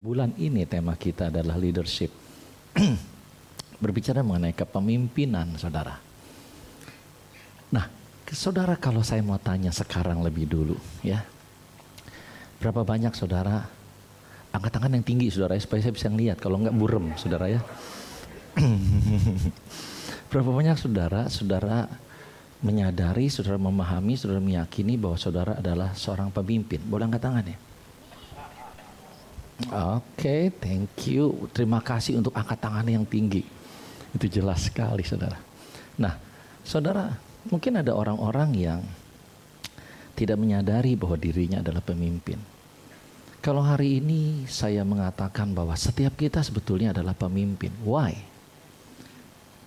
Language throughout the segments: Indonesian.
Bulan ini tema kita adalah leadership. Berbicara mengenai kepemimpinan, saudara. Nah, saudara, kalau saya mau tanya sekarang lebih dulu, ya. Berapa banyak saudara, angkat tangan yang tinggi, saudara, supaya saya bisa ngeliat. Kalau enggak burem, saudara ya. Berapa banyak saudara menyadari, saudara memahami, saudara meyakini bahwa saudara adalah seorang pemimpin. Boleh angkat tangan ya? Oke, thank you. Terima kasih untuk angkat tangan yang tinggi. Itu jelas sekali, saudara. Nah, saudara, mungkin ada orang-orang yang tidak menyadari bahwa dirinya adalah pemimpin. Kalau hari ini saya mengatakan bahwa setiap kita sebetulnya adalah pemimpin. Why?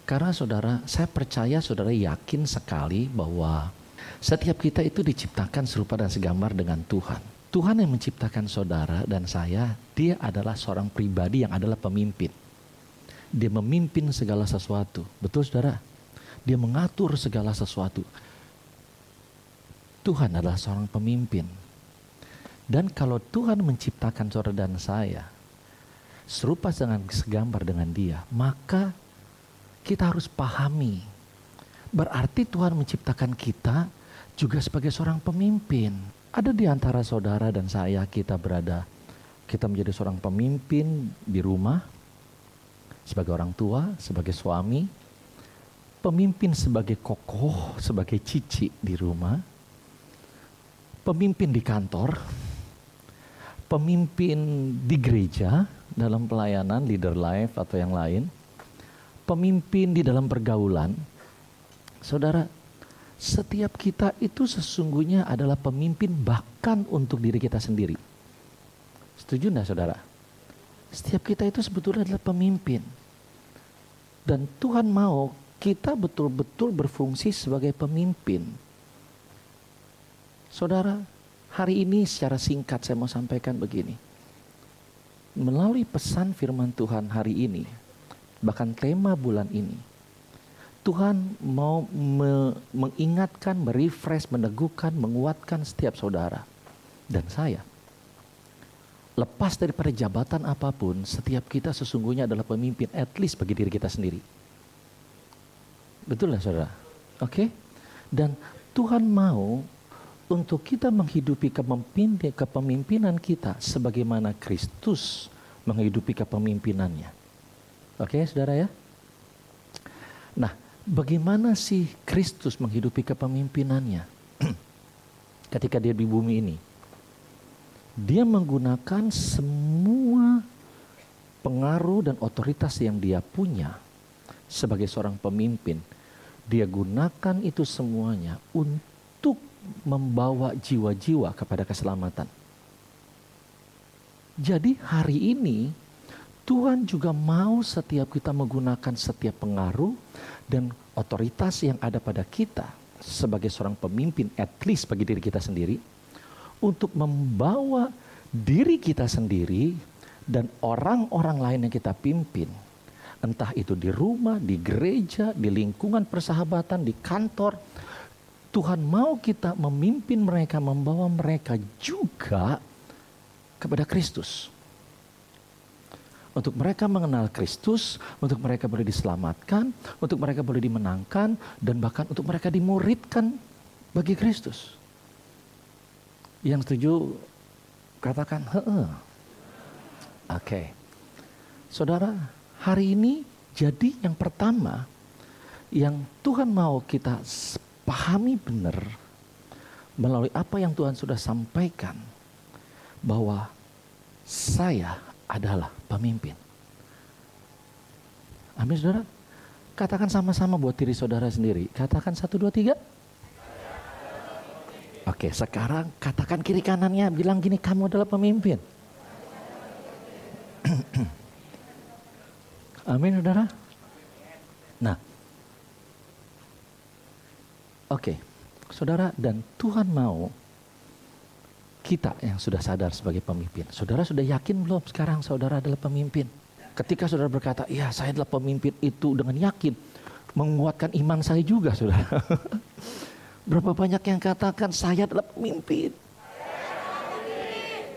Karena saudara, saya percaya saudara yakin sekali bahwa setiap kita itu diciptakan serupa dan segambar dengan Tuhan. Tuhan yang menciptakan saudara dan saya, dia adalah seorang pribadi yang adalah pemimpin. Dia memimpin segala sesuatu. Betul saudara? Dia mengatur segala sesuatu. Tuhan adalah seorang pemimpin. Dan kalau Tuhan menciptakan saudara dan saya, serupa dengan segambar dengan dia, maka kita harus pahami. Berarti Tuhan menciptakan kita juga sebagai seorang pemimpin. Ada di antara saudara dan saya kita menjadi seorang pemimpin di rumah, sebagai orang tua, sebagai suami, pemimpin sebagai kokoh, sebagai cici di rumah, pemimpin di kantor, pemimpin di gereja dalam pelayanan, leader life atau yang lain, pemimpin di dalam pergaulan. Saudara, setiap kita itu sesungguhnya adalah pemimpin bahkan untuk diri kita sendiri. Setuju enggak saudara? Setiap kita itu sebetulnya adalah pemimpin. Dan Tuhan mau kita betul-betul berfungsi sebagai pemimpin. Saudara, hari ini secara singkat saya mau sampaikan begini. Melalui pesan firman Tuhan hari ini, bahkan tema bulan ini, Tuhan mau mengingatkan, merefresh, meneguhkan, menguatkan setiap saudara dan saya. Lepas daripada jabatan apapun, setiap kita sesungguhnya adalah pemimpin, at least bagi diri kita sendiri. Betul lah saudara? Oke? Dan Tuhan mau untuk kita menghidupi kepemimpinan kita sebagaimana Kristus menghidupi kepemimpinannya. Oke saudara ya? Nah, bagaimana sih Kristus menghidupi kepemimpinannya ketika dia di bumi ini? Dia menggunakan semua pengaruh dan otoritas yang dia punya sebagai seorang pemimpin. Dia gunakan itu semuanya untuk membawa jiwa-jiwa kepada keselamatan. Jadi hari ini Tuhan juga mau setiap kita menggunakan setiap pengaruh dan otoritas yang ada pada kita sebagai seorang pemimpin, at least bagi diri kita sendiri, untuk membawa diri kita sendiri dan orang-orang lain yang kita pimpin, entah itu di rumah, di gereja, di lingkungan persahabatan, di kantor. Tuhan mau kita memimpin mereka, membawa mereka juga kepada Kristus. Untuk mereka mengenal Kristus, untuk mereka boleh diselamatkan, untuk mereka boleh dimenangkan, dan bahkan untuk mereka dimuridkan bagi Kristus. Yang setuju, katakan, heeh. Oke. Saudara, hari ini jadi yang pertama, yang Tuhan mau kita pahami benar, melalui apa yang Tuhan sudah sampaikan, bahwa saya adalah pemimpin. Amin saudara. Katakan sama-sama buat diri saudara sendiri. Katakan 1, 2, 3. Oke, sekarang katakan kiri kanannya, bilang gini, kamu adalah pemimpin. Amin saudara. Nah, oke, saudara, dan Tuhan mau kita yang sudah sadar sebagai pemimpin. Saudara sudah yakin belum sekarang saudara adalah pemimpin? Ketika saudara berkata, iya saya adalah pemimpin, itu dengan yakin menguatkan iman saya juga saudara. Berapa banyak yang katakan saya adalah pemimpin?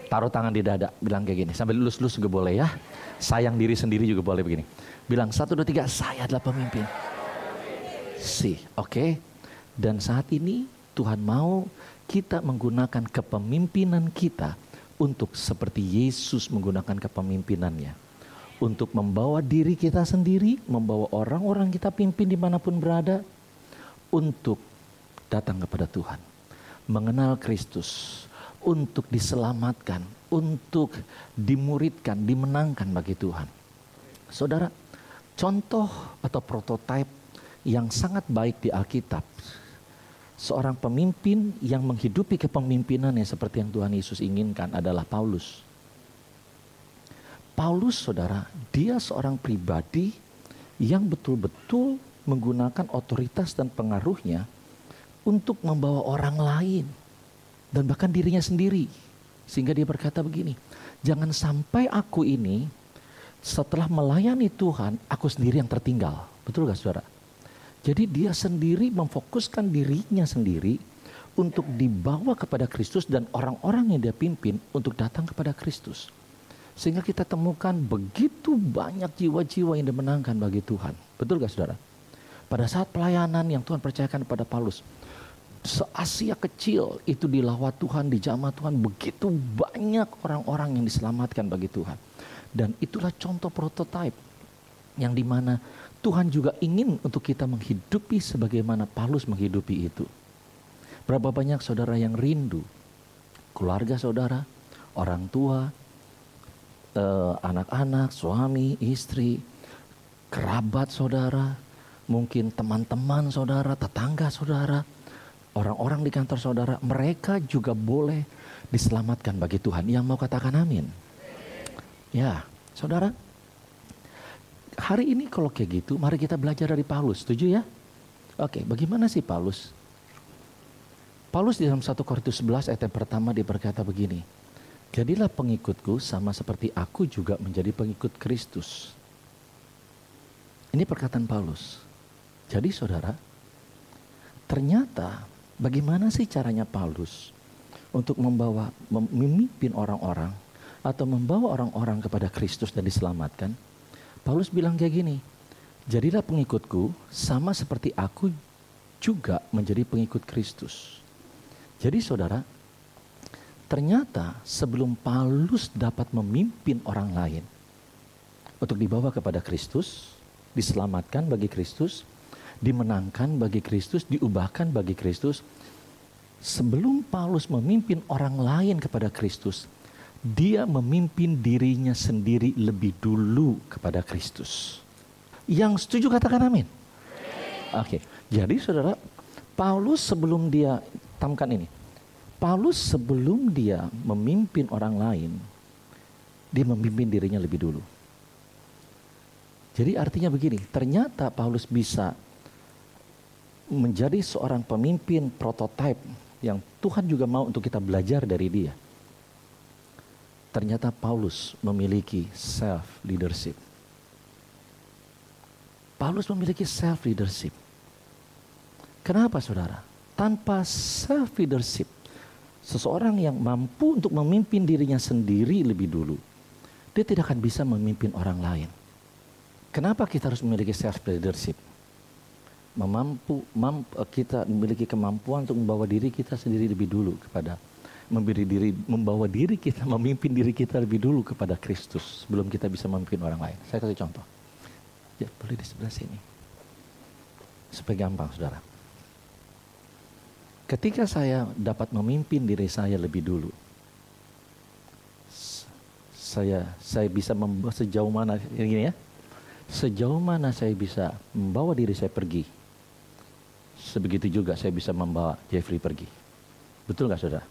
Taruh tangan di dada, bilang kayak gini. Sambil lulus-lulus juga boleh ya. Sayang diri sendiri juga boleh begini. Bilang 1, 2, 3, saya adalah pemimpin. Oke. Dan saat ini Tuhan mau kita menggunakan kepemimpinan kita untuk seperti Yesus menggunakan kepemimpinannya. Untuk membawa diri kita sendiri, membawa orang-orang kita pimpin dimanapun berada. Untuk datang kepada Tuhan. Mengenal Kristus. Untuk diselamatkan, untuk dimuridkan, dimenangkan bagi Tuhan. Saudara, contoh atau prototipe yang sangat baik di Alkitab. Seorang pemimpin yang menghidupi kepemimpinannya seperti yang Tuhan Yesus inginkan adalah Paulus. Paulus, saudara, dia seorang pribadi yang betul-betul menggunakan otoritas dan pengaruhnya untuk membawa orang lain. Dan bahkan dirinya sendiri. Sehingga dia berkata begini, jangan sampai aku ini setelah melayani Tuhan, aku sendiri yang tertinggal. Betul gak saudara? Jadi dia sendiri memfokuskan dirinya sendiri untuk dibawa kepada Kristus dan orang-orang yang dia pimpin untuk datang kepada Kristus. Sehingga kita temukan begitu banyak jiwa-jiwa yang dimenangkan bagi Tuhan. Betul gak saudara? Pada saat pelayanan yang Tuhan percayakan kepada Paulus, se-Asia kecil itu dilawat Tuhan, dijamah Tuhan, begitu banyak orang-orang yang diselamatkan bagi Tuhan. Dan itulah contoh prototipe yang dimana Tuhan juga ingin untuk kita menghidupi sebagaimana Paulus menghidupi itu. Berapa banyak saudara yang rindu keluarga saudara, orang tua, anak-anak, suami, istri, kerabat saudara, mungkin teman-teman saudara, tetangga saudara, orang-orang di kantor saudara, mereka juga boleh diselamatkan bagi Tuhan. Yang mau katakan amin? Ya, saudara. Hari ini kalau kayak gitu, mari kita belajar dari Paulus. Setuju ya? Oke, bagaimana sih Paulus? Paulus di dalam 1 Korintus 11 ayat yang pertama dia berkata begini. Jadilah pengikutku sama seperti aku juga menjadi pengikut Kristus. Ini perkataan Paulus. Jadi saudara, ternyata bagaimana sih caranya Paulus untuk memimpin orang-orang atau membawa orang-orang kepada Kristus dan diselamatkan? Paulus bilang kayak gini, jadilah pengikutku sama seperti aku juga menjadi pengikut Kristus. Jadi saudara, ternyata sebelum Paulus dapat memimpin orang lain untuk dibawa kepada Kristus, diselamatkan bagi Kristus, dimenangkan bagi Kristus, diubahkan bagi Kristus. Sebelum Paulus memimpin orang lain kepada Kristus, dia memimpin dirinya sendiri lebih dulu kepada Kristus. Yang setuju katakan amin. Oke, jadi saudara, Paulus sebelum dia tamkan ini, Paulus sebelum dia memimpin orang lain, dia memimpin dirinya lebih dulu. Jadi artinya begini, ternyata Paulus bisa menjadi seorang pemimpin prototipe yang Tuhan juga mau untuk kita belajar dari dia. Ternyata Paulus memiliki self leadership. Paulus memiliki self leadership. Kenapa saudara? Tanpa self leadership, seseorang yang mampu untuk memimpin dirinya sendiri lebih dulu, dia tidak akan bisa memimpin orang lain. Kenapa kita harus memiliki self leadership? Kita memiliki kemampuan untuk membawa diri kita sendiri lebih dulu kepada memimpin diri kita lebih dulu kepada Kristus sebelum kita bisa memimpin orang lain. Saya kasih contoh. Ya, boleh di sebelah sini. Supaya gampang, saudara. Ketika saya dapat memimpin diri saya lebih dulu, saya bisa membawa sejauh mana ini ya? Sejauh mana saya bisa membawa diri saya pergi, sebegitu juga saya bisa membawa Jeffrey pergi. Betul gak saudara?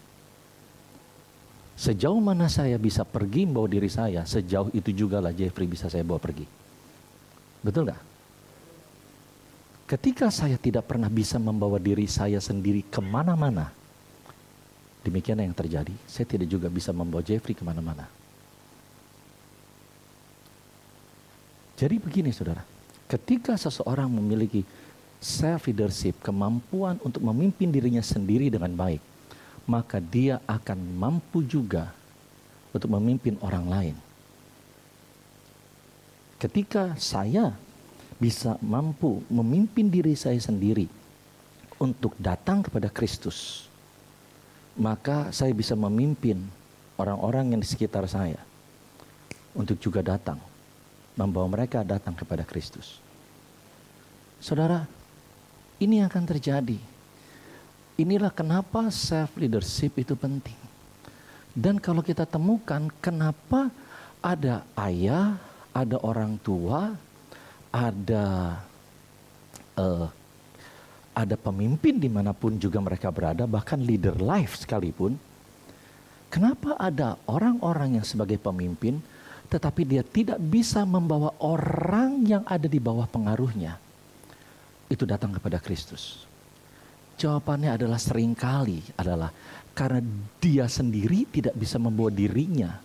Sejauh mana saya bisa pergi membawa diri saya, sejauh itu juga lah Jeffrey bisa saya bawa pergi. Betul gak? Ketika saya tidak pernah bisa membawa diri saya sendiri kemana-mana, demikian yang terjadi, saya tidak juga bisa membawa Jeffrey kemana-mana. Jadi begini saudara, ketika seseorang memiliki self leadership, kemampuan untuk memimpin dirinya sendiri dengan baik, maka dia akan mampu juga untuk memimpin orang lain. Ketika saya bisa mampu memimpin diri saya sendiri untuk datang kepada Kristus, maka saya bisa memimpin orang-orang yang di sekitar saya untuk juga datang, membawa mereka datang kepada Kristus. Saudara, ini yang akan terjadi. Inilah kenapa self-leadership itu penting. Dan kalau kita temukan kenapa ada ayah, ada orang tua, ada pemimpin dimanapun juga mereka berada, bahkan leader life sekalipun. Kenapa ada orang-orang yang sebagai pemimpin, tetapi dia tidak bisa membawa orang yang ada di bawah pengaruhnya itu datang kepada Kristus? Jawabannya adalah seringkali adalah karena dia sendiri tidak bisa membawa dirinya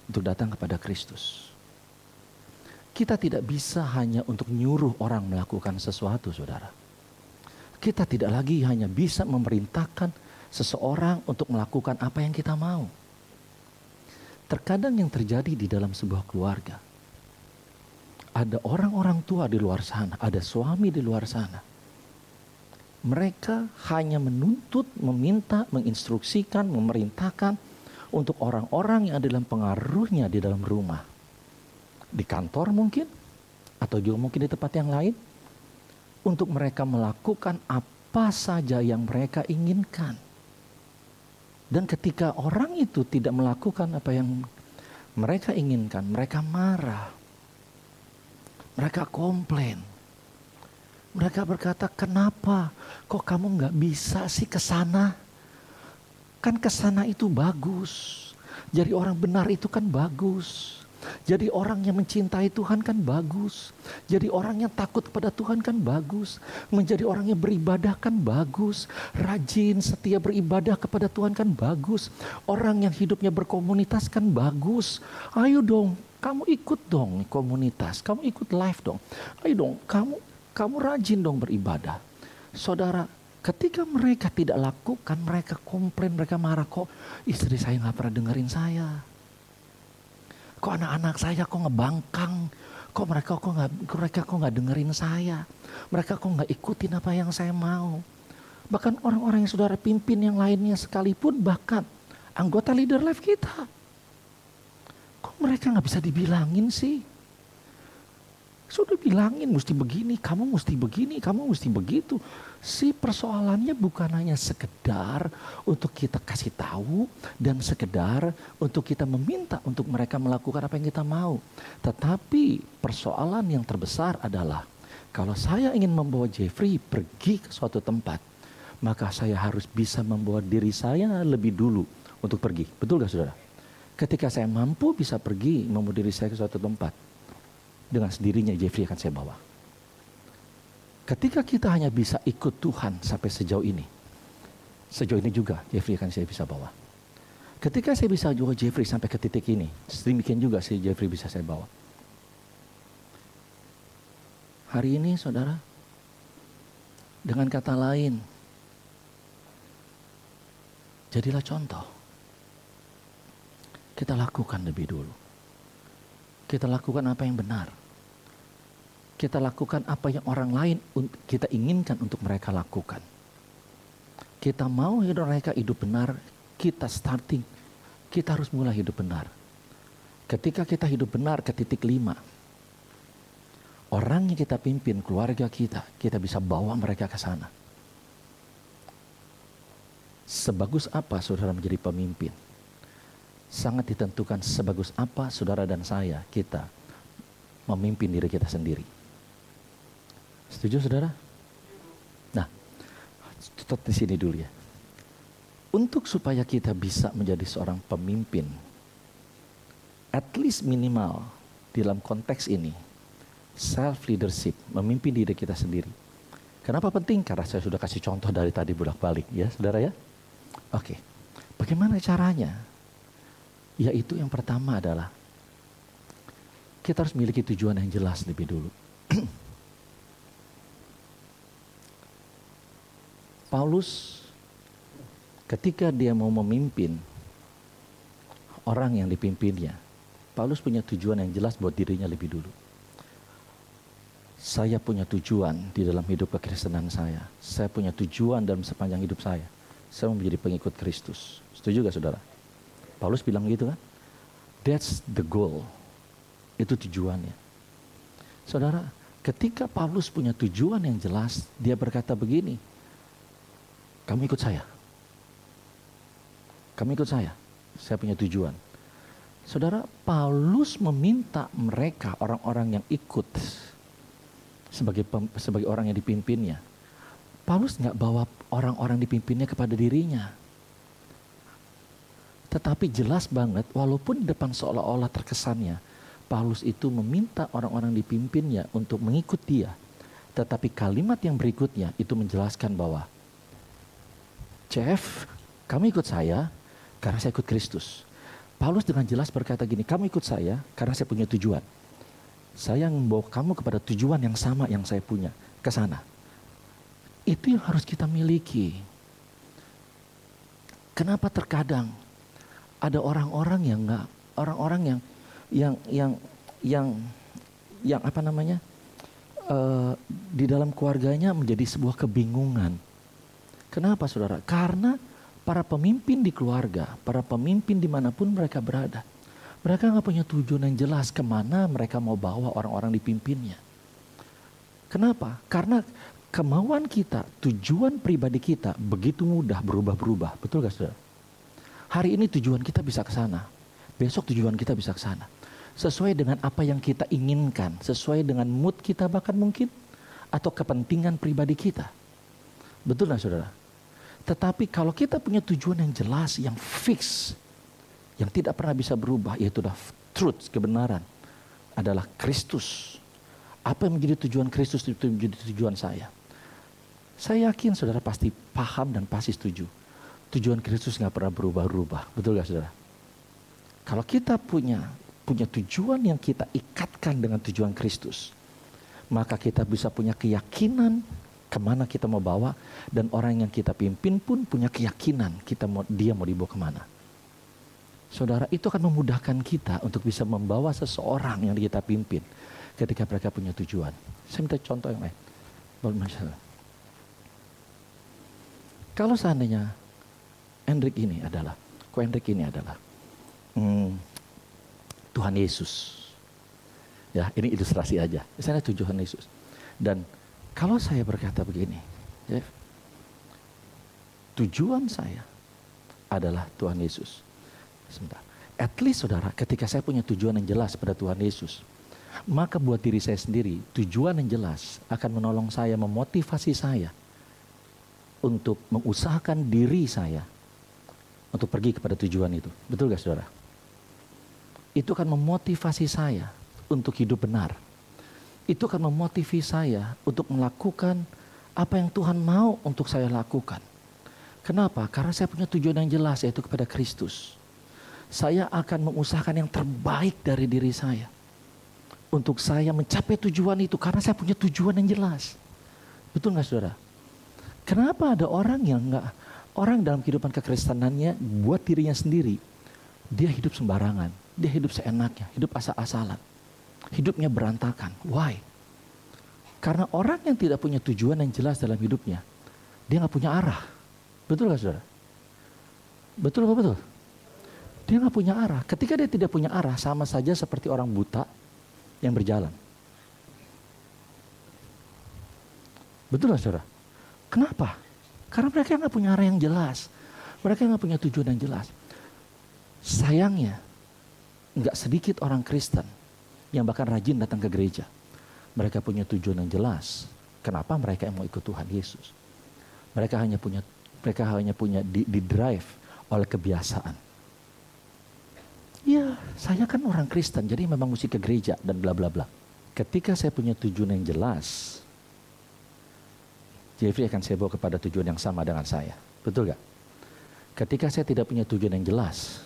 untuk datang kepada Kristus. Kita tidak bisa hanya untuk nyuruh orang melakukan sesuatu, saudara. Kita tidak lagi hanya bisa memerintahkan seseorang untuk melakukan apa yang kita mau. Terkadang yang terjadi di dalam sebuah keluarga, ada orang-orang tua di luar sana, ada suami di luar sana. Mereka hanya menuntut, meminta, menginstruksikan, memerintahkan untuk orang-orang yang ada dalam pengaruhnya di dalam rumah. Di kantor mungkin, atau juga mungkin di tempat yang lain, untuk mereka melakukan apa saja yang mereka inginkan. Dan ketika orang itu tidak melakukan apa yang mereka inginkan, mereka marah. Mereka komplain. Mereka berkata, kenapa kok kamu gak bisa sih ke sana? Kan ke sana itu bagus. Jadi orang benar itu kan bagus. Jadi orang yang mencintai Tuhan kan bagus. Jadi orang yang takut kepada Tuhan kan bagus. Menjadi orang yang beribadah kan bagus. Rajin, setia beribadah kepada Tuhan kan bagus. Orang yang hidupnya berkomunitas kan bagus. Ayo dong, kamu ikut dong komunitas. Kamu ikut live dong. Ayo dong, kamu rajin dong beribadah. Saudara, ketika mereka tidak lakukan, mereka komplain, mereka marah. Kok istri saya gak pernah dengerin saya? Kok anak-anak saya kok ngebangkang? Kok mereka nggak dengerin saya? Mereka kok nggak ikutin apa yang saya mau? Bahkan orang-orang yang saudara pimpin yang lainnya sekalipun, bahkan anggota leader life kita, kok mereka nggak bisa dibilangin sih? Sudah bilangin mesti begini, kamu mesti begini, kamu mesti begitu. Si persoalannya bukan hanya sekedar untuk kita kasih tahu dan sekedar untuk kita meminta untuk mereka melakukan apa yang kita mau. Tetapi persoalan yang terbesar adalah kalau saya ingin membawa Jeffrey pergi ke suatu tempat, maka saya harus bisa membawa diri saya lebih dulu untuk pergi. Betul gak saudara? Ketika saya mampu bisa pergi membawa diri saya ke suatu tempat, dengan sendirinya Jeffrey akan saya bawa. Ketika kita hanya bisa ikut Tuhan sampai sejauh ini juga Jeffrey akan saya bisa bawa. Ketika saya bisa bawa Jeffrey sampai ke titik ini, sedemikian juga si Jeffrey bisa saya bawa. Hari ini saudara, dengan kata lain, jadilah contoh. Kita lakukan lebih dulu. Kita lakukan apa yang benar. Kita lakukan apa yang orang lain kita inginkan untuk mereka lakukan. Kita mau hidup mereka hidup benar, kita harus mulai hidup benar. Ketika kita hidup benar ke titik 5, orang yang kita pimpin, keluarga kita bisa bawa mereka ke sana. Sebagus apa saudara menjadi pemimpin? Sangat ditentukan sebagus apa saudara dan kita memimpin diri kita sendiri. Setuju saudara? Nah, tetap di sini dulu ya. Untuk supaya kita bisa menjadi seorang pemimpin, at least minimal dalam konteks ini, self leadership, memimpin diri kita sendiri. Kenapa penting? Karena saya sudah kasih contoh dari tadi bolak-balik ya saudara ya. Oke, bagaimana caranya? Yaitu yang pertama adalah kita harus memiliki tujuan yang jelas lebih dulu. Paulus ketika dia mau memimpin orang yang dipimpinnya. Paulus punya tujuan yang jelas buat dirinya lebih dulu. Saya punya tujuan di dalam hidup kekristenan saya. Saya punya tujuan dalam sepanjang hidup saya. Saya mau menjadi pengikut Kristus. Setuju gak saudara? Paulus bilang gitu kan? That's the goal. Itu tujuannya. Saudara, ketika Paulus punya tujuan yang jelas, dia berkata begini, kamu ikut saya. Kamu ikut saya. Saya punya tujuan. Saudara, Paulus meminta mereka, orang-orang yang ikut, sebagai orang yang dipimpinnya. Paulus nggak bawa orang-orang dipimpinnya kepada dirinya. Tetapi jelas banget, walaupun di depan seolah-olah terkesannya, Paulus itu meminta orang-orang dipimpinnya untuk mengikut dia. Tetapi kalimat yang berikutnya itu menjelaskan bahwa, Chef, kamu ikut saya karena saya ikut Kristus. Paulus dengan jelas berkata gini, kamu ikut saya karena saya punya tujuan. Saya membawa kamu kepada tujuan yang sama yang saya punya, ke sana. Itu yang harus kita miliki. Kenapa terkadang ada orang-orang yang enggak, orang-orang yang apa namanya, di dalam keluarganya menjadi sebuah kebingungan. Kenapa saudara? Karena para pemimpin di keluarga, para pemimpin dimanapun mereka berada, mereka nggak punya tujuan yang jelas kemana mereka mau bawa orang-orang dipimpinnya. Kenapa? Karena kemauan kita, tujuan pribadi kita begitu mudah berubah-berubah. Betul gak saudara? Hari ini tujuan kita bisa ke sana. Besok tujuan kita bisa ke sana. Sesuai dengan apa yang kita inginkan. Sesuai dengan mood kita bahkan mungkin. Atau kepentingan pribadi kita. Betul gak saudara? Tetapi kalau kita punya tujuan yang jelas, yang fix, yang tidak pernah bisa berubah, yaitu truth, kebenaran, adalah Kristus. Apa yang menjadi tujuan Kristus itu menjadi tujuan saya. Saya yakin saudara pasti paham dan pasti setuju. Tujuan Kristus gak pernah berubah-ubah. Betul gak saudara? Kalau kita punya tujuan yang kita ikatkan dengan tujuan Kristus, maka kita bisa punya keyakinan kemana kita mau bawa, dan orang yang kita pimpin pun punya keyakinan dia mau dibawa kemana. Saudara, itu akan memudahkan kita untuk bisa membawa seseorang yang kita pimpin ketika mereka punya tujuan. Saya minta contoh yang lain. Kalau seandainya Hendrik ini adalah Tuhan Yesus. Ya, ini ilustrasi aja. Saya Tuhan Yesus. Dan kalau saya berkata begini, ya, tujuan saya adalah Tuhan Yesus. Sebentar. At least saudara, ketika saya punya tujuan yang jelas pada Tuhan Yesus, maka buat diri saya sendiri, tujuan yang jelas akan menolong saya, memotivasi saya untuk mengusahakan diri saya untuk pergi kepada tujuan itu. Betul gak saudara? Itu akan memotivasi saya untuk hidup benar. Itu akan memotivasi saya untuk melakukan apa yang Tuhan mau untuk saya lakukan. Kenapa? Karena saya punya tujuan yang jelas, yaitu kepada Kristus. Saya akan mengusahakan yang terbaik dari diri saya untuk saya mencapai tujuan itu, karena saya punya tujuan yang jelas. Betul gak saudara? Kenapa ada orang yang orang dalam kehidupan kekristenannya buat dirinya sendiri, dia hidup sembarangan, dia hidup seenaknya, hidup asal-asalan, hidupnya berantakan. Why? Karena orang yang tidak punya tujuan yang jelas dalam hidupnya, dia gak punya arah. Betul gak saudara? Betul apa betul? Dia gak punya arah. Ketika dia tidak punya arah, sama saja seperti orang buta yang berjalan. Betul gak saudara? Kenapa? Karena mereka gak punya arah yang jelas. Mereka gak punya tujuan yang jelas. Sayangnya, gak sedikit orang Kristen yang bahkan rajin datang ke gereja. Mereka punya tujuan yang jelas. Kenapa mereka mau ikut Tuhan Yesus? Mereka hanya punya di drive oleh kebiasaan. Ya, saya kan orang Kristen, jadi memang mesti ke gereja dan bla bla bla. Ketika saya punya tujuan yang jelas, Jeffrey akan saya bawa kepada tujuan yang sama dengan saya. Betul gak? Ketika saya tidak punya tujuan yang jelas,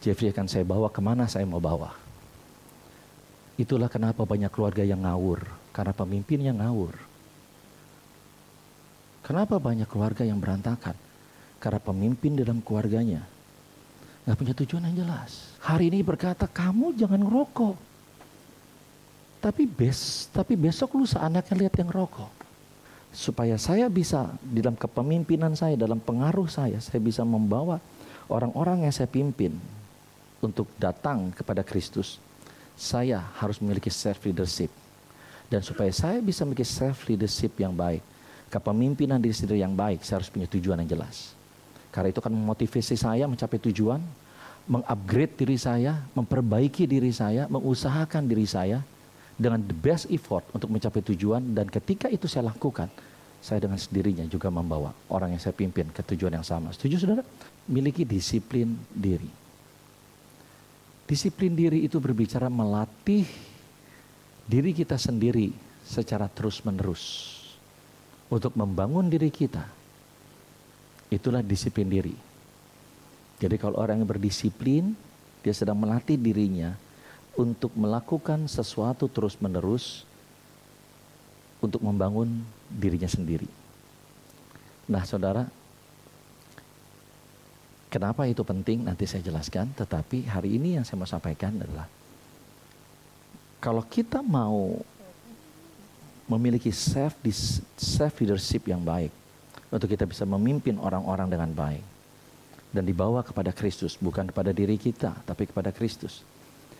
Jeffrey akan saya bawa kemana saya mau bawa. Itulah kenapa banyak keluarga yang ngawur, karena pemimpinnya ngawur. Kenapa banyak keluarga yang berantakan? Karena pemimpin dalam keluarganya Gak punya tujuan yang jelas. Hari ini berkata, kamu jangan ngerokok. Tapi besok lusa anaknya lihat yang rokok. Supaya saya bisa dalam kepemimpinan saya, dalam pengaruh saya bisa membawa orang-orang yang saya pimpin untuk datang kepada Kristus. Saya harus memiliki self leadership. Dan supaya saya bisa memiliki self leadership yang baik, kepemimpinan diri sendiri yang baik, saya harus punya tujuan yang jelas. Karena itu akan memotivasi saya mencapai tujuan, mengupgrade diri saya, memperbaiki diri saya, mengusahakan diri saya dengan the best effort untuk mencapai tujuan. Dan ketika itu saya lakukan, saya dengan sendirinya juga membawa orang yang saya pimpin ke tujuan yang sama. Setuju saudara? Miliki disiplin diri. Disiplin diri itu berbicara melatih diri kita sendiri secara terus-menerus untuk membangun diri kita. Itulah disiplin diri. Jadi kalau orang yang berdisiplin, dia sedang melatih dirinya untuk melakukan sesuatu terus-menerus untuk membangun dirinya sendiri. Nah saudara, kenapa itu penting nanti saya jelaskan. Tetapi hari ini yang saya mau sampaikan adalah, kalau kita mau memiliki self leadership yang baik, untuk kita bisa memimpin orang-orang dengan baik dan dibawa kepada Kristus, bukan kepada diri kita tapi kepada Kristus,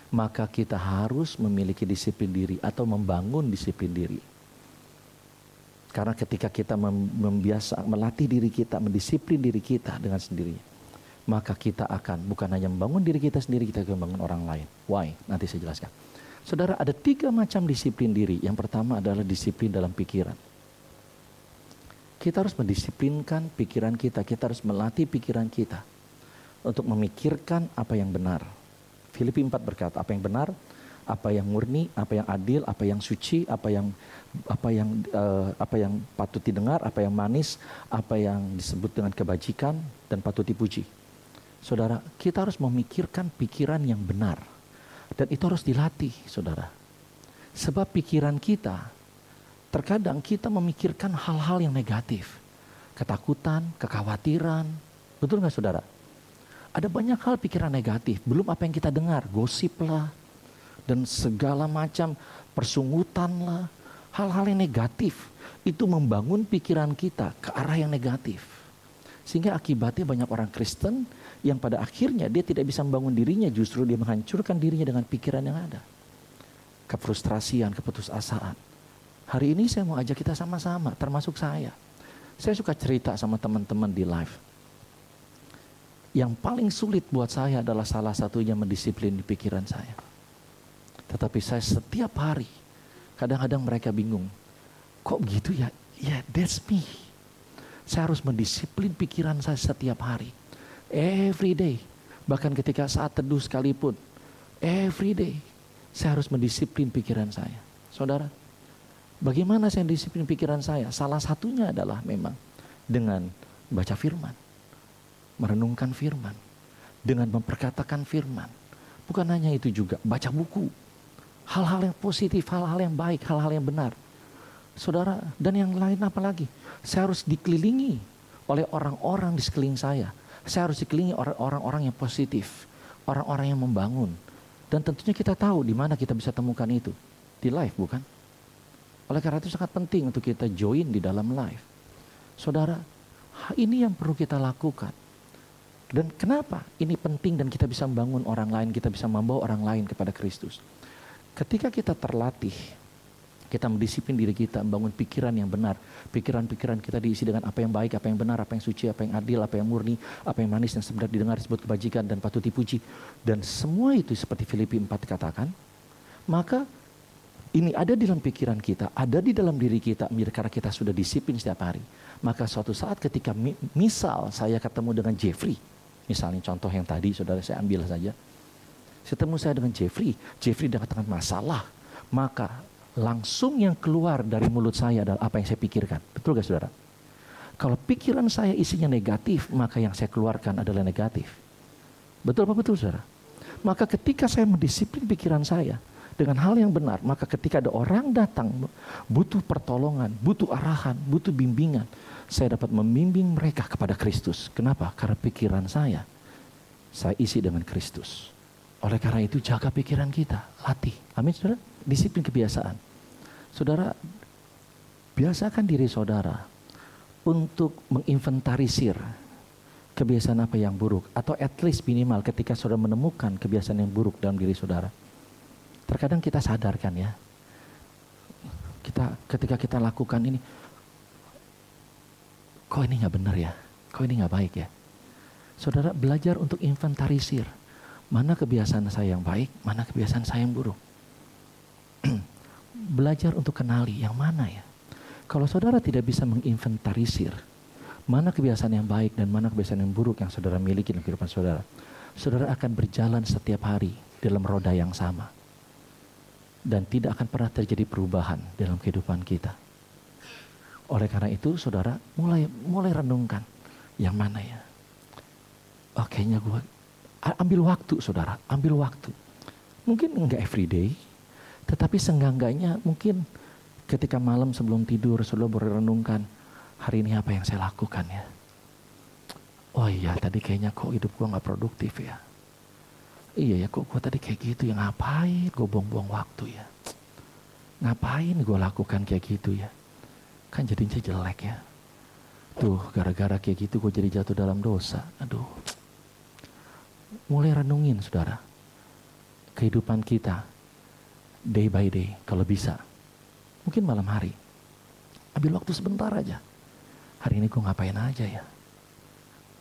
maka kita harus memiliki disiplin diri atau membangun disiplin diri. Karena ketika kita melatih diri kita, mendisiplin diri kita dengan sendirinya, maka kita akan bukan hanya membangun diri kita sendiri, kita akan membangun orang lain. Why? Nanti saya jelaskan. Saudara, ada 3 macam disiplin diri. Yang pertama adalah disiplin dalam pikiran. Kita harus mendisiplinkan pikiran kita. Kita harus melatih pikiran kita untuk memikirkan apa yang benar. Filipi 4 berkata, apa yang benar, apa yang murni, apa yang adil, apa yang suci, apa yang patut didengar, apa yang manis, apa yang disebut dengan kebajikan dan patut dipuji. Saudara, kita harus memikirkan pikiran yang benar. Dan itu harus dilatih, saudara. Sebab pikiran kita, terkadang kita memikirkan hal-hal yang negatif. Ketakutan, kekhawatiran. Betul nggak saudara? Ada banyak hal pikiran negatif. Belum apa yang kita dengar, gosip lah. Dan segala macam persungutan lah. Hal-hal yang negatif. Itu membangun pikiran kita ke arah yang negatif. Sehingga akibatnya banyak orang Kristen yang pada akhirnya dia tidak bisa membangun dirinya, justru dia menghancurkan dirinya dengan pikiran yang ada. Kefrustrasian, keputusasaan. Hari ini saya mau ajak kita sama-sama, termasuk saya. Saya suka cerita sama teman-teman di live. Yang paling sulit buat saya adalah salah satunya mendisiplin pikiran saya. Tetapi saya setiap hari, kadang-kadang mereka bingung. Kok begitu ya? Ya, that's me. Saya harus mendisiplin pikiran saya setiap hari. Every day. Bahkan ketika saat teduh sekalipun. Every day. Saya harus mendisiplin pikiran saya. Saudara, bagaimana saya disiplin pikiran saya? Salah satunya adalah memang dengan baca firman. Merenungkan firman. Dengan memperkatakan firman. Bukan hanya itu juga, baca buku. Hal-hal yang positif, hal-hal yang baik, hal-hal yang benar. Saudara, dan yang lain apa lagi? Saya harus dikelilingi oleh orang-orang di sekeliling saya. Saya harus dikelilingi orang-orang yang positif. Orang-orang yang membangun. Dan tentunya kita tahu di mana kita bisa temukan itu. Di live, bukan? Oleh karena itu sangat penting untuk kita join di dalam live. Saudara, ini yang perlu kita lakukan. Dan kenapa ini penting dan kita bisa membangun orang lain, kita bisa membawa orang lain kepada Kristus. Ketika kita terlatih, kita mendisiplin diri kita, membangun pikiran yang benar. Pikiran-pikiran kita diisi dengan apa yang baik, apa yang benar, apa yang suci, apa yang adil, apa yang murni, apa yang manis, yang sebenarnya didengar disebut kebajikan dan patut dipuji. Dan semua itu seperti Filipi 4 katakan, maka ini ada di dalam pikiran kita, ada di dalam diri kita, karena kita sudah disiplin setiap hari. Maka suatu saat ketika misal saya ketemu dengan Jeffrey, misalnya contoh yang tadi saudara saya ambil saja. Ketemu saya dengan Jeffrey dengan masalah, maka langsung yang keluar dari mulut saya adalah apa yang saya pikirkan. Betul gak saudara? Kalau pikiran saya isinya negatif, maka yang saya keluarkan adalah negatif. Betul apa betul saudara? Maka ketika saya mendisiplin pikiran saya dengan hal yang benar, maka ketika ada orang datang butuh pertolongan, butuh arahan, butuh bimbingan, saya dapat membimbing mereka kepada Kristus. Kenapa? Karena pikiran saya saya isi dengan Kristus. Oleh karena itu jaga pikiran kita, latih. Amin saudara. Disiplin kebiasaan. Saudara, biasakan diri saudara untuk menginventarisir kebiasaan apa yang buruk. Atau at least minimal ketika saudara menemukan kebiasaan yang buruk dalam diri saudara. Terkadang kita sadarkan ya. Ketika kita lakukan ini, kok ini gak benar ya? Kok ini gak baik ya? Saudara belajar untuk inventarisir. Mana kebiasaan saya yang baik, mana kebiasaan saya yang buruk. Belajar untuk kenali yang mana ya. Kalau saudara tidak bisa menginventarisir mana kebiasaan yang baik dan mana kebiasaan yang buruk yang saudara miliki dalam kehidupan saudara, saudara akan berjalan setiap hari dalam roda yang sama. Dan tidak akan pernah terjadi perubahan dalam kehidupan kita. Oleh karena itu saudara mulai renungkan yang mana ya. Oh kayaknya gue ambil waktu saudara, ambil waktu. Mungkin enggak everyday, tetapi seenggak-enggaknya mungkin ketika malam sebelum tidur saudara berenungkan, hari ini apa yang saya lakukan ya. Oh iya tadi kayaknya kok hidup gue gak produktif ya. Iya ya kok gue tadi kayak gitu ya, ngapain gue buang-buang waktu ya. Ngapain gue lakukan kayak gitu ya. Kan jadinya jelek ya. Tuh gara-gara kayak gitu gue jadi jatuh dalam dosa. Aduh. Mulai renungin saudara. Kehidupan kita. Day by day kalau bisa. Mungkin malam hari. Ambil waktu sebentar aja. Hari ini gue ngapain aja ya.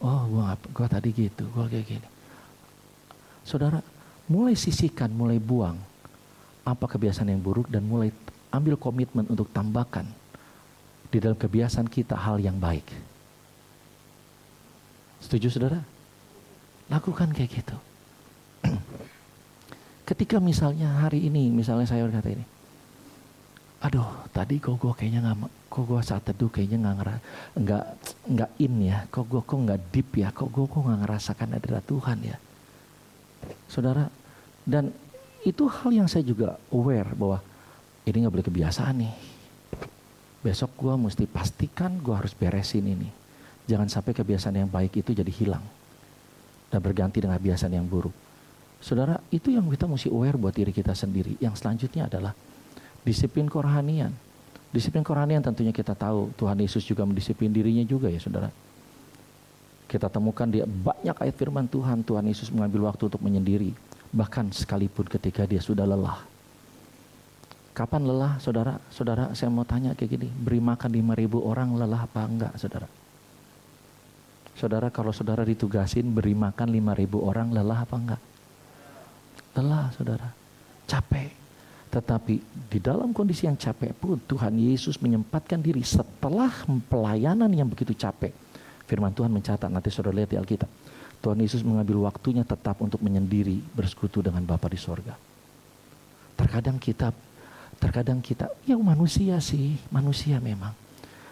Oh gue tadi gitu. Gue kayak gini. Saudara mulai sisihkan, mulai buang. Apa kebiasaan yang buruk dan mulai ambil komitmen untuk tambahkan. Di dalam kebiasaan kita hal yang baik. Setuju saudara? Lakukan kayak gitu. Ketika misalnya hari ini, misalnya saya berkata ini, aduh tadi kok gue kayaknya kok gue saat teduh kayaknya nggak in ya, kok nggak deep ya, kok nggak ngerasakan ada Tuhan ya, saudara. Dan itu hal yang saya juga aware bahwa ini nggak boleh kebiasaan nih. Besok gue mesti pastikan gue harus beresin ini. Jangan sampai kebiasaan yang baik itu jadi hilang dan berganti dengan kebiasaan yang buruk. Saudara, itu yang kita mesti aware buat diri kita sendiri. Yang selanjutnya adalah disiplin kerohanian. Disiplin kerohanian tentunya kita tahu Tuhan Yesus juga mendisiplin dirinya juga ya saudara. Kita temukan di banyak ayat firman Tuhan Yesus mengambil waktu untuk menyendiri. Bahkan sekalipun ketika dia sudah lelah. Kapan lelah saudara? Saudara saya mau tanya kayak gini, beri makan 5.000 orang lelah apa enggak saudara? Saudara kalau saudara ditugasin beri makan 5.000 orang lelah apa enggak? Lelah saudara, capek. Tetapi di dalam kondisi yang capek pun Tuhan Yesus menyempatkan diri setelah pelayanan yang begitu capek. Firman Tuhan mencatat, nanti saudara lihat di Alkitab. Tuhan Yesus mengambil waktunya tetap untuk menyendiri bersekutu dengan Bapa di sorga. Terkadang kita, ya manusia sih, manusia memang.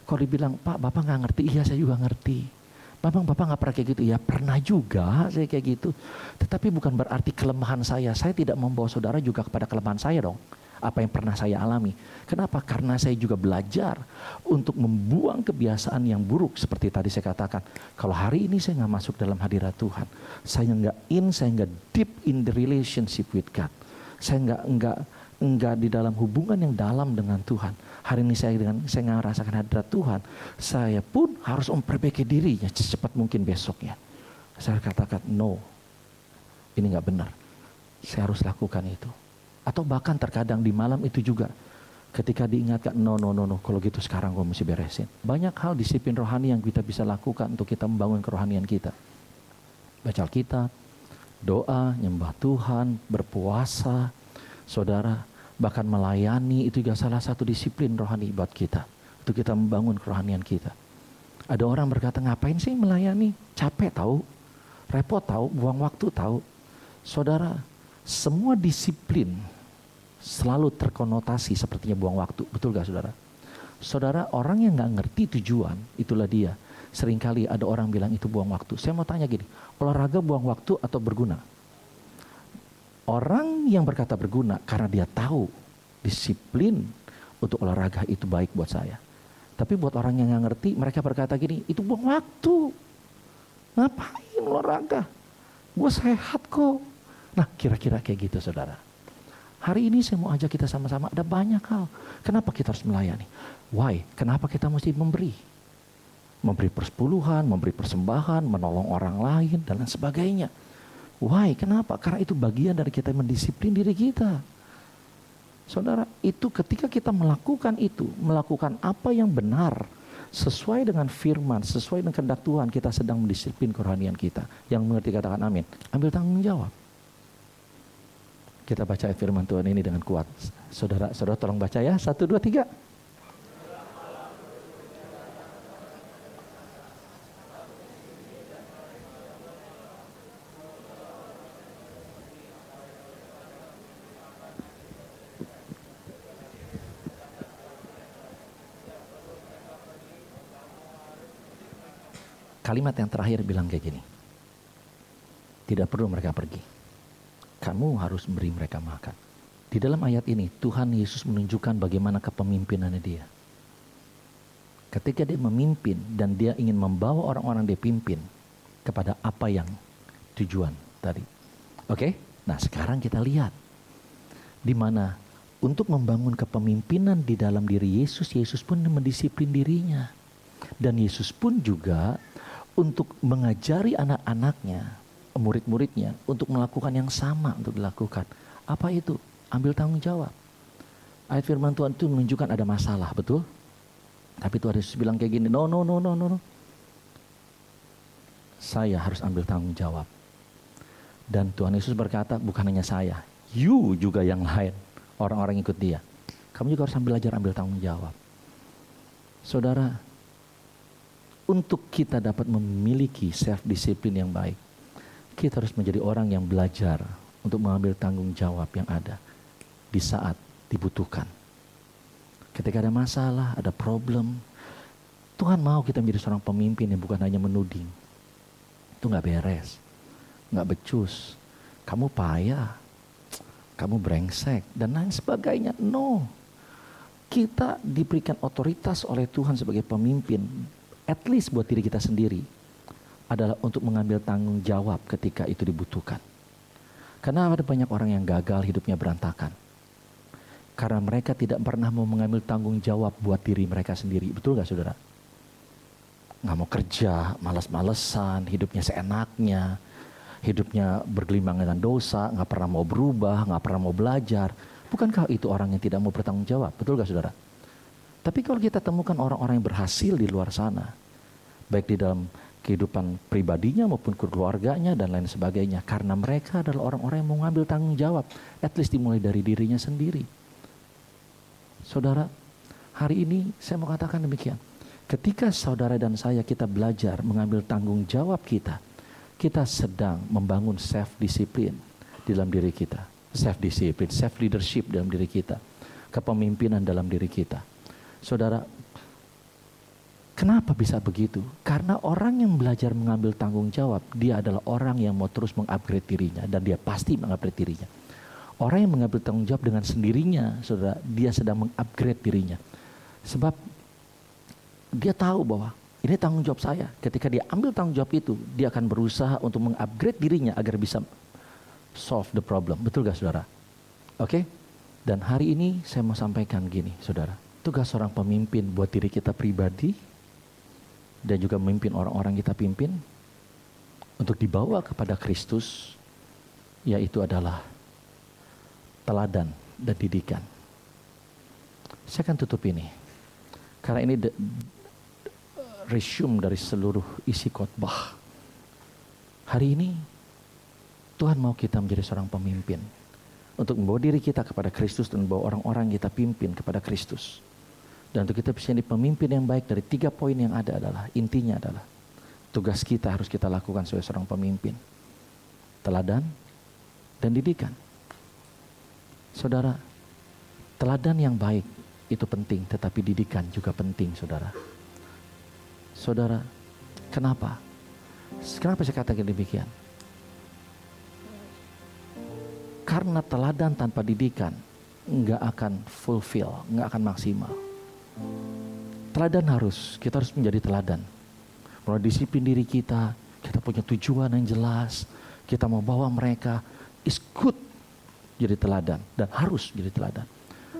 Kalau dibilang, Pak Bapak gak ngerti, iya saya juga ngerti. Bapak gak pernah kayak gitu, ya pernah juga saya kayak gitu. Tetapi bukan berarti kelemahan saya tidak membawa saudara juga kepada kelemahan saya dong. Apa yang pernah saya alami. Kenapa? Karena saya juga belajar untuk membuang kebiasaan yang buruk. Seperti tadi saya katakan, kalau hari ini saya gak masuk dalam hadirat Tuhan. Saya gak deep in the relationship with God. Saya enggak di dalam hubungan yang dalam dengan Tuhan. Hari ini saya nggak merasakan hadirat Tuhan. Saya pun harus memperbaiki dirinya secepat mungkin besoknya. Saya katakan no, ini nggak benar. Saya harus lakukan itu. Atau bahkan terkadang di malam itu juga, ketika diingatkan no, kalau gitu sekarang gue mesti beresin. Banyak hal disiplin rohani yang kita bisa lakukan untuk kita membangun kerohanian kita. Baca Alkitab, doa, nyembah Tuhan, berpuasa, saudara. Bahkan melayani itu juga salah satu disiplin rohani buat kita. Untuk kita membangun kerohanian kita. Ada orang berkata, ngapain sih melayani? Capek tahu, repot tahu, buang waktu tahu. Saudara, semua disiplin selalu terkonotasi sepertinya buang waktu. Betul gak saudara? Saudara, orang yang gak ngerti tujuan, itulah dia. Seringkali ada orang bilang itu buang waktu. Saya mau tanya gini, olahraga buang waktu atau berguna? Orang yang berkata berguna karena dia tahu disiplin untuk olahraga itu baik buat saya. Tapi buat orang yang gak ngerti, mereka berkata gini, itu buang waktu. Ngapain olahraga? Gue sehat kok. Nah, kira-kira kayak gitu, saudara. Hari ini saya mau ajak kita sama-sama, ada banyak hal. Kenapa kita harus melayani? Why? Kenapa kita mesti memberi? Memberi persepuluhan, memberi persembahan, menolong orang lain, dan lain sebagainya. Why? Kenapa? Karena itu bagian dari kita mendisiplin diri kita. Saudara, itu ketika kita melakukan itu, melakukan apa yang benar, sesuai dengan firman, sesuai dengan kehendak Tuhan, kita sedang mendisiplin kerohanian kita. Yang mengerti katakan amin. Ambil tanggung jawab. Kita baca firman Tuhan ini dengan kuat. Saudara tolong baca ya. 1, 2, 3. Kalimat yang terakhir bilang kayak gini. Tidak perlu mereka pergi. Kamu harus beri mereka makan. Di dalam ayat ini Tuhan Yesus menunjukkan bagaimana kepemimpinannya dia. Ketika dia memimpin dan dia ingin membawa orang-orang dia pimpin kepada apa yang tujuan tadi. Oke? Nah, sekarang kita lihat di mana untuk membangun kepemimpinan di dalam diri Yesus, Yesus pun mendisiplin dirinya. Dan Yesus pun juga untuk mengajari anak-anaknya, murid-muridnya, untuk melakukan yang sama untuk dilakukan. Apa itu? Ambil tanggung jawab. Ayat firman Tuhan itu menunjukkan ada masalah, betul? Tapi Tuhan Yesus bilang kayak gini, no. Saya harus ambil tanggung jawab. Dan Tuhan Yesus berkata, bukan hanya saya, you juga yang lain, orang-orang ikut dia. Kamu juga harus belajar ambil tanggung jawab. Saudara, untuk kita dapat memiliki self-disiplin yang baik, kita harus menjadi orang yang belajar untuk mengambil tanggung jawab yang ada di saat dibutuhkan. Ketika ada masalah, ada problem, Tuhan mau kita menjadi seorang pemimpin yang bukan hanya menuding. Itu gak beres, gak becus, kamu payah, kamu brengsek, dan lain sebagainya. No, kita diberikan otoritas oleh Tuhan sebagai pemimpin, at least buat diri kita sendiri, adalah untuk mengambil tanggung jawab ketika itu dibutuhkan. Karena ada banyak orang yang gagal hidupnya berantakan. Karena mereka tidak pernah mau mengambil tanggung jawab buat diri mereka sendiri. Betul gak, saudara? Gak mau kerja, malas-malesan, hidupnya seenaknya, hidupnya bergelimang dengan dosa, gak pernah mau berubah, gak pernah mau belajar. Bukankah itu orang yang tidak mau bertanggung jawab? Betul gak, saudara? Tapi kalau kita temukan orang-orang yang berhasil di luar sana, baik di dalam kehidupan pribadinya maupun keluarganya dan lain sebagainya, karena mereka adalah orang-orang yang mau mengambil tanggung jawab, at least dimulai dari dirinya sendiri. Saudara, hari ini saya mau katakan demikian. Ketika saudara dan saya kita belajar mengambil tanggung jawab kita sedang membangun self-disiplin di dalam diri kita. Self-disiplin, self-leadership dalam diri kita. Kepemimpinan dalam diri kita. Saudara, kenapa bisa begitu? Karena orang yang belajar mengambil tanggung jawab, dia adalah orang yang mau terus mengupgrade dirinya, dan dia pasti mengupgrade dirinya. Orang yang mengambil tanggung jawab dengan sendirinya, saudara, dia sedang mengupgrade dirinya. Sebab dia tahu bahwa ini tanggung jawab saya. Ketika dia ambil tanggung jawab itu, dia akan berusaha untuk mengupgrade dirinya agar bisa solve the problem. Betul gak, saudara? Oke? Dan hari ini saya mau sampaikan gini, saudara. Tugas seorang pemimpin buat diri kita pribadi dan juga memimpin orang-orang kita pimpin untuk dibawa kepada Kristus, yaitu adalah teladan dan didikan. Saya akan tutup ini karena ini resume dari seluruh isi khotbah. Hari ini Tuhan mau kita menjadi seorang pemimpin untuk membawa diri kita kepada Kristus dan membawa orang-orang kita pimpin kepada Kristus. Dan untuk kita bisa jadi pemimpin yang baik, dari 3 poin yang ada adalah, intinya adalah tugas kita harus kita lakukan sebagai seorang pemimpin. Teladan dan didikan. Saudara, teladan yang baik itu penting, tetapi didikan juga penting, saudara. Saudara, kenapa? Kenapa saya katakan demikian? Karena teladan tanpa didikan nggak akan fulfill, nggak akan maksimal. Teladan kita harus menjadi teladan. Mulai disiplin diri kita punya tujuan yang jelas, Kita mau bawa mereka, is good jadi teladan dan harus jadi teladan.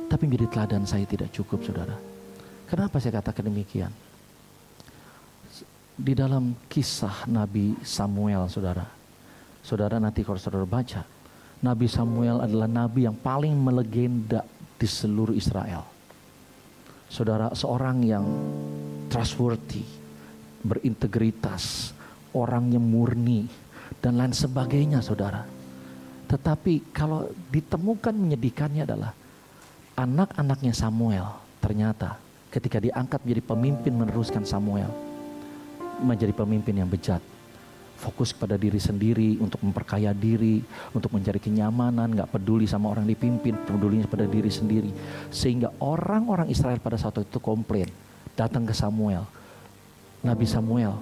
Tapi menjadi teladan saya tidak cukup, saudara. Kenapa saya katakan demikian? Di dalam kisah Nabi Samuel, saudara nanti kalau saudara baca, Nabi Samuel adalah nabi yang paling melegenda di seluruh Israel. Saudara, seorang yang trustworthy, berintegritas, orang yang murni, dan lain sebagainya, saudara. Tetapi kalau ditemukan menyedihkannya adalah anak-anaknya Samuel ternyata ketika diangkat menjadi pemimpin meneruskan Samuel, menjadi pemimpin yang bejat. Fokus pada diri sendiri, untuk memperkaya diri, untuk mencari kenyamanan, gak peduli sama orang dipimpin, pedulinya pada diri sendiri. Sehingga orang-orang Israel pada saat itu komplain, datang ke Samuel. Nabi Samuel,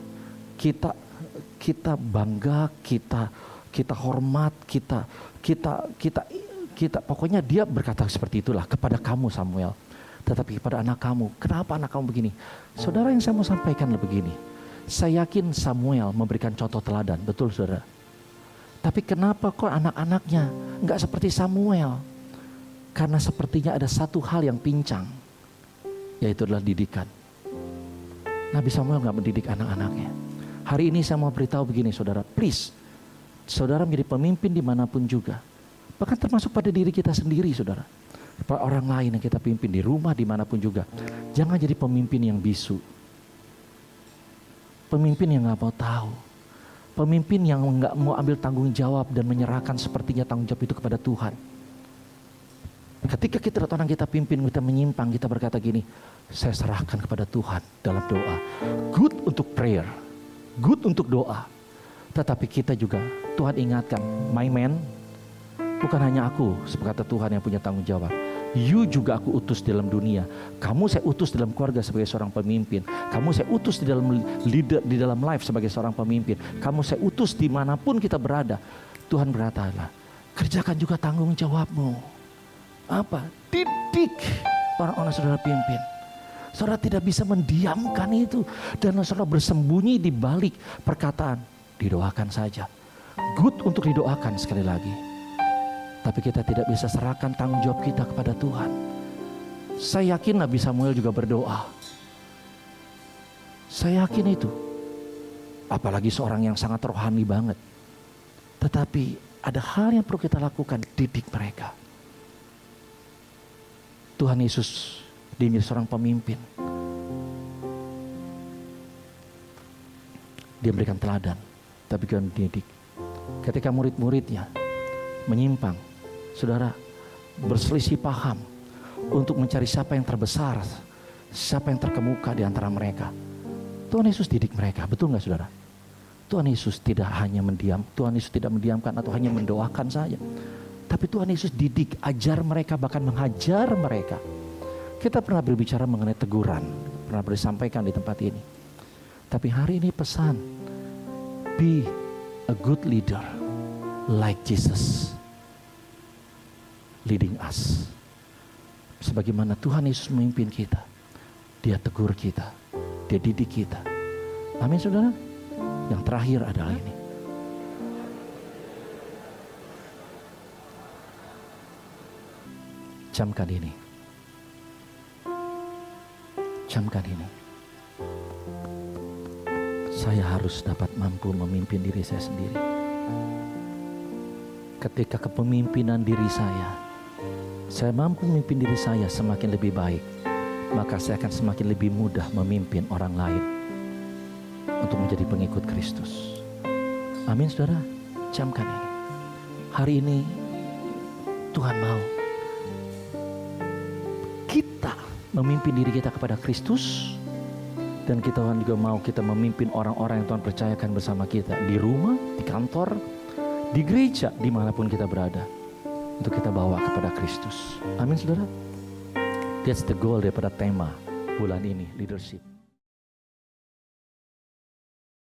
kita bangga, kita hormat, kita pokoknya dia berkata seperti itulah kepada kamu Samuel. Tetapi kepada anak kamu, kenapa anak kamu begini? Saudara, yang saya mau sampaikan adalah begini. Saya yakin Samuel memberikan contoh teladan, betul saudara. Tapi kenapa kok anak-anaknya enggak seperti Samuel? Karena sepertinya ada satu hal yang pincang, yaitu adalah didikan. Nabi Samuel enggak mendidik anak-anaknya. Hari ini saya mau beritahu begini saudara, please. Saudara menjadi pemimpin dimanapun juga. Bahkan termasuk pada diri kita sendiri saudara. Pada orang lain yang kita pimpin di rumah dimanapun juga. Jangan jadi pemimpin yang bisu. Pemimpin yang gak mau tahu. Pemimpin yang gak mau ambil tanggung jawab dan menyerahkan sepertinya tanggung jawab itu kepada Tuhan. Ketika kita orang kita pimpin, kita menyimpang, kita berkata gini, saya serahkan kepada Tuhan dalam doa. Good untuk prayer, good untuk doa. Tetapi kita juga, Tuhan ingatkan, my man, bukan hanya aku, kata Tuhan yang punya tanggung jawab. You juga aku utus dalam dunia. Kamu saya utus dalam keluarga sebagai seorang pemimpin. Kamu saya utus di dalam leader, di dalam life sebagai seorang pemimpin. Kamu saya utus dimanapun kita berada. Tuhan berkata, kerjakan juga tanggung jawabmu. Apa? Didik orang-orang saudara pimpin. Saudara tidak bisa mendiamkan itu. Dan saudara bersembunyi di balik perkataan, didoakan saja. Good untuk didoakan sekali lagi. Tapi kita tidak bisa serahkan tanggung jawab kita kepada Tuhan. Saya yakin Nabi Samuel juga berdoa. Saya yakin itu. Apalagi seorang yang sangat rohani banget. Tetapi ada hal yang perlu kita lakukan, didik mereka. Tuhan Yesus dia menjadi seorang pemimpin. Dia memberikan teladan, tapi juga mendidik. Ketika murid-muridnya menyimpang, saudara, berselisih paham untuk mencari siapa yang terbesar, siapa yang terkemuka di antara mereka. Tuhan Yesus didik mereka, betul nggak saudara? Tuhan Yesus tidak hanya Tuhan Yesus tidak mendiamkan atau hanya mendoakan saja. Tapi Tuhan Yesus didik, ajar mereka, bahkan menghajar mereka. Kita pernah berbicara mengenai teguran, pernah disampaikan di tempat ini. Tapi hari ini pesan, be a good leader like Jesus leading us. Sebagaimana Tuhan Yesus memimpin kita, dia tegur kita, dia didik kita. Amin saudara. Yang terakhir adalah ini. Camkan ini. Camkan ini. Saya harus dapat mampu memimpin diri saya sendiri. Ketika kepemimpinan diri saya mampu memimpin diri saya semakin lebih baik, maka saya akan semakin lebih mudah memimpin orang lain untuk menjadi pengikut Kristus. Amin saudara, camkan ini. Hari ini Tuhan mau kita memimpin diri kita kepada Kristus, dan Tuhan juga mau kita memimpin orang-orang yang Tuhan percayakan bersama kita di rumah, di kantor, di gereja, dimanapun kita berada, untuk kita bawa kepada Kristus. Amin saudara. That's the goal daripada tema bulan ini, leadership.